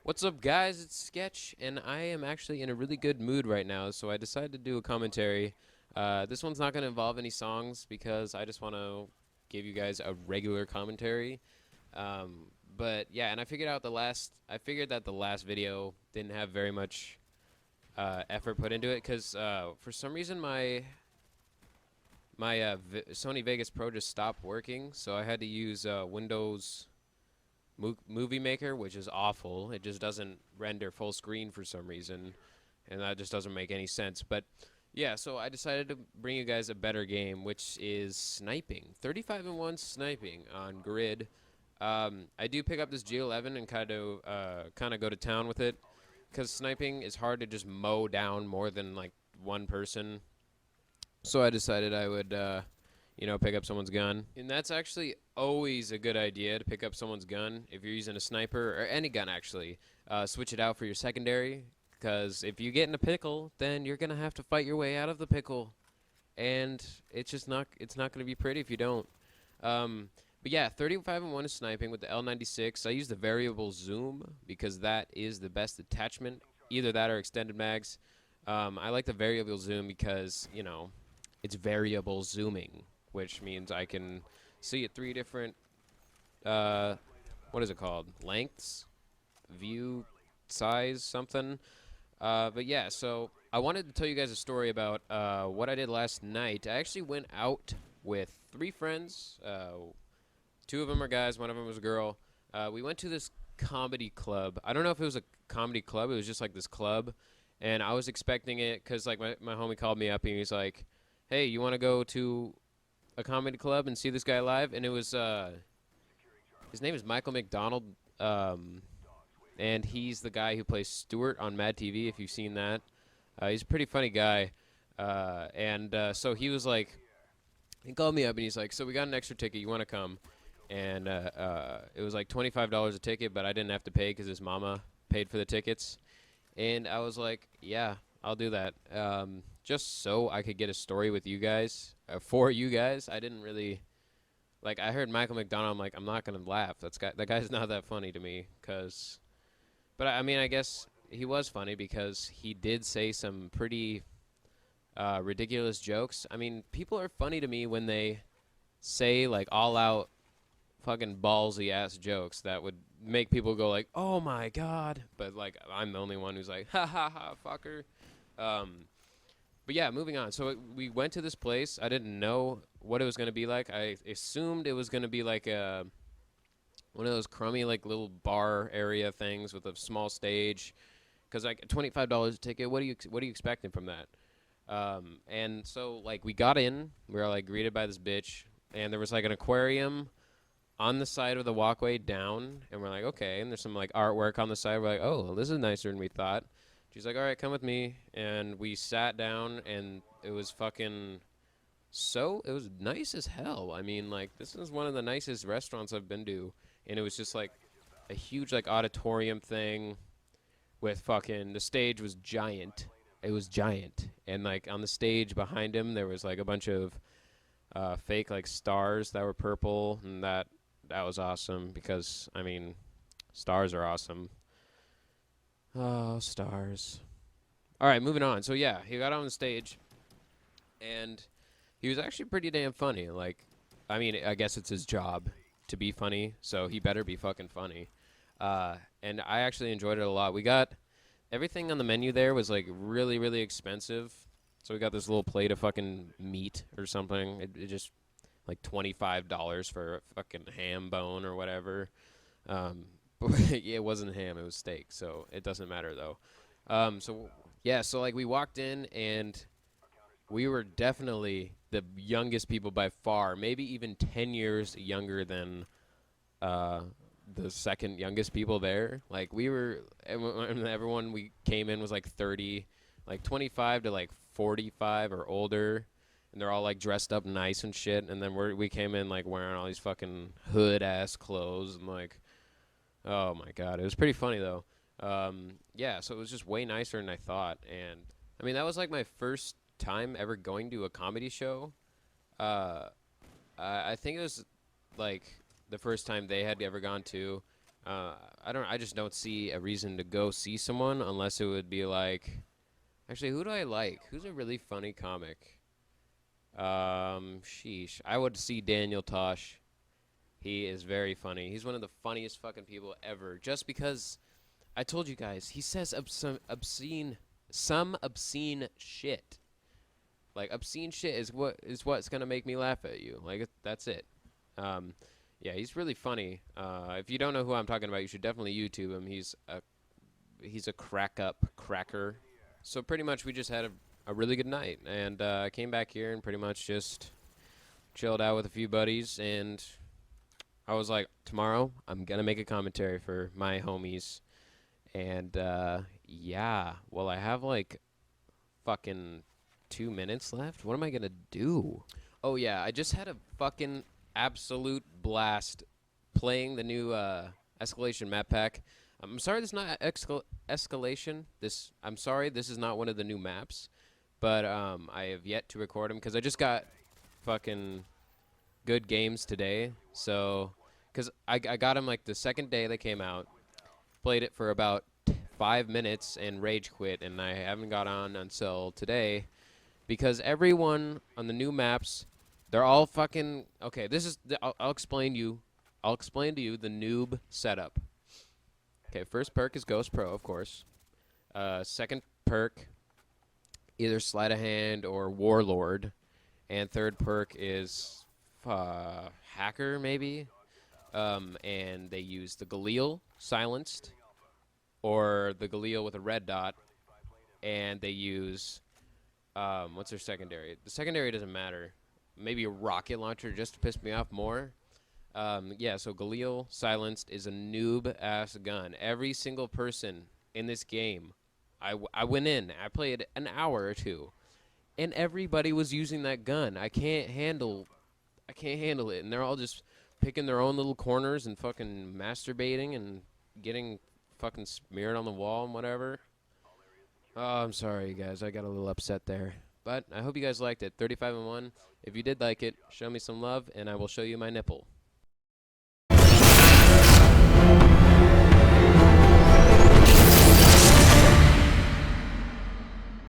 What's up, guys? It's Sketch, and I am actually in a really good mood right now, so I decided to do a commentary. This one's not going to involve any songs because I just want to give you guys a regular commentary. But yeah, and I figured that the last video didn't have very much effort put into it because for some reason my Sony Vegas Pro just stopped working, so I had to use Windows Movie Maker, which is awful. It just doesn't render full screen for some reason, and that just doesn't make any sense. But yeah, so I decided to bring you guys a better game, which is sniping. 35 and 1 sniping on grid. I do pick up this G11 and kind of go to town with it, because sniping is hard to just mow down more than like one person. So I decided I would pick up someone's gun. And that's actually always a good idea to pick up someone's gun if you're using a sniper or any gun, actually. Switch it out for your secondary, because if you get in a pickle, then you're going to have to fight your way out of the pickle. And it's not going to be pretty if you don't. But yeah, 35 and 1 is sniping with the L96. I use the variable zoom because that is the best attachment. Either that or extended mags. I like the variable zoom because, it's variable zooming, which means I can see at 3 different, what is it called? Lengths? View? Size? Something? But yeah, so I wanted to tell you guys a story about what I did last night. I actually went out with 3 friends. 2 of them are guys, 1 of them was a girl. We went to this comedy club. I don't know if it was a comedy club. It was just like this club. And I was expecting it because like my homie called me up and he's like, hey, you want to go to a comedy club and see this guy live? And it was his name is Michael McDonald, and he's the guy who plays Stuart on Mad TV, if you've seen that. He's a pretty funny guy, so he was like, he called me up and he's like, so we got an extra ticket, you want to come? And it was like $25 a ticket, but I didn't have to pay because his mama paid for the tickets. And I was like, yeah, I'll do that. Just so I could get a story with you guys, for you guys. I didn't really, like, I heard Michael McDonald, I'm like, I'm not going to laugh. That guy's not that funny to me, but I mean, I guess he was funny because he did say some pretty ridiculous jokes. I mean, people are funny to me when they say, like, all-out fucking ballsy-ass jokes that would make people go, like, oh, my God. But, like, I'm the only one who's like, ha, ha, ha, fucker. But yeah, moving on. So we went to this place. I didn't know what it was going to be like. I assumed it was going to be like one of those crummy like little bar area things with a small stage. Because like $25 a ticket, what are you expecting from that? And so like we got in, we were like greeted by this bitch, and there was like an aquarium on the side of the walkway down, and we're like, okay. And there's some like artwork on the side. We're like, oh, well, this is nicer than we thought. She's like, all right, come with me. And we sat down, and it was it was nice as hell. I mean, like, this is one of the nicest restaurants I've been to. And it was just, like, a huge, like, auditorium thing with the stage was giant. It was giant. And, like, on the stage behind him, there was, like, a bunch of fake, like, stars that were purple. And that was awesome because, I mean, stars are awesome. Oh, stars. All right, moving on. So, yeah, he got on the stage, and he was actually pretty damn funny. Like, I mean, I guess it's his job to be funny, so he better be fucking funny. And I actually enjoyed it a lot. We got everything on the menu there was, like, really, really expensive. So we got this little plate of fucking meat or something. It just, like, $25 for a fucking ham bone or whatever. Yeah, it wasn't ham, it was steak, so it doesn't matter though. So like we walked in and we were definitely the youngest people by far, maybe even 10 years younger than the second youngest people there. Like everyone we came in was like 30, like 25 to like 45 or older, and they're all like dressed up nice and shit. And then we came in like wearing all these fucking hood ass clothes and like, oh my god, it was pretty funny though. Yeah, so it was just way nicer than I thought, and I mean that was like my first time ever going to a comedy show. I think it was like the first time they had ever gone to, I just don't see a reason to go see someone unless it would be like, actually, who do I like? Who's a really funny comic? Sheesh. I would see Daniel Tosh. He is very funny. He's one of the funniest fucking people ever. Just because I told you guys, he says some obscene shit. Like obscene shit is what's gonna make me laugh at you. Like that's it. Um, yeah, he's really funny. If you don't know who I'm talking about, you should definitely YouTube him. He's a cracker. So pretty much we just had a really good night, and I came back here and pretty much just chilled out with a few buddies, and I was like, tomorrow I'm gonna make a commentary for my homies, and yeah, well I have like fucking 2 minutes left. What am I gonna do? Oh yeah, I just had a fucking absolute blast playing the new escalation map pack. I'm sorry, this is not escalation. I'm sorry, this is not one of the new maps, but I have yet to record them because I just got fucking good games today. So, because I got them like the second day they came out, played it for about 5 minutes and rage quit, and I haven't got on until today because everyone on the new maps, they're all fucking okay. This is I'll explain you. I'll explain to you the noob setup. Okay, first perk is Ghost Pro, of course. Second perk, either Sleight of Hand or Warlord, and third perk is Hacker, maybe. And they use the Galil silenced, or the Galil with a red dot, and they use what's their secondary? The secondary doesn't matter. Maybe a rocket launcher just to piss me off more. Yeah, so Galil silenced is a noob-ass gun. Every single person in this game, I went in, I played an hour or two, and everybody was using that gun. I can't handle it, and they're all just picking their own little corners and fucking masturbating and getting fucking smeared on the wall and whatever. Oh, I'm sorry, guys. I got a little upset there. But I hope you guys liked it. 35 and 1. If you did like it, show me some love, and I will show you my nipple.